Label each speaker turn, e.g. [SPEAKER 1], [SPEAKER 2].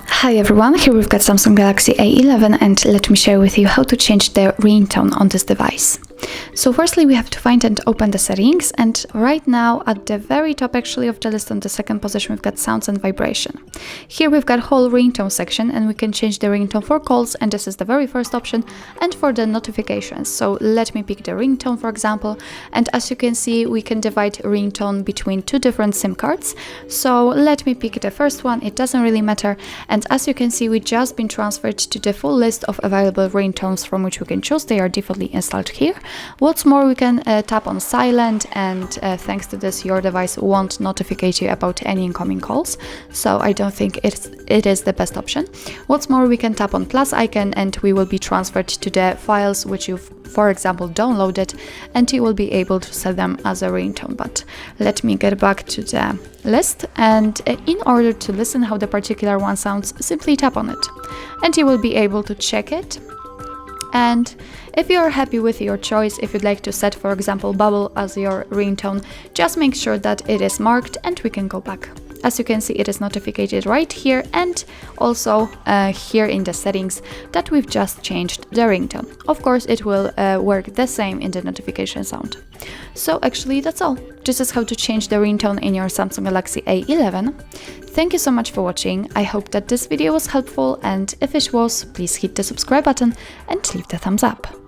[SPEAKER 1] Hi everyone, here we've got Samsung Galaxy A11 and let me share with you how to change the ringtone on this device. So firstly we have to find and open the settings, and right now at the very top actually of the list on the second position we've got sounds and vibration. Here we've got whole ringtone section and we can change the ringtone for calls, and this is the very first option, and for the notifications. So let me pick the ringtone for example, and as you can see we can divide ringtone between two different SIM cards. So let me pick the first one, it doesn't really matter, and as you can see we just been transferred to the full list of available ringtones from which we can choose. They are defaultly installed here. What's more, we can tap on silent, and thanks to this your device won't notify you about any incoming calls, so I don't think it is the best option. What's more, we can tap on plus icon and we will be transferred to the files which you've for example downloaded, and you will be able to set them as a ringtone. But let me get back to the list, and in order to listen how the particular one sounds, simply tap on it and you will be able to check it. And if you are happy with your choice, if you'd like to set for example bubble as your ringtone, just make sure that it is marked and we can go back. As you can see it is notified right here, and also here in the settings that we've just changed the ringtone. Of course it will work the same in the notification sound. So actually that's all. This is how to change the ringtone in your Samsung Galaxy A11. Thank you so much for watching. I hope that this video was helpful, and if it was, please hit the subscribe button and leave the thumbs up.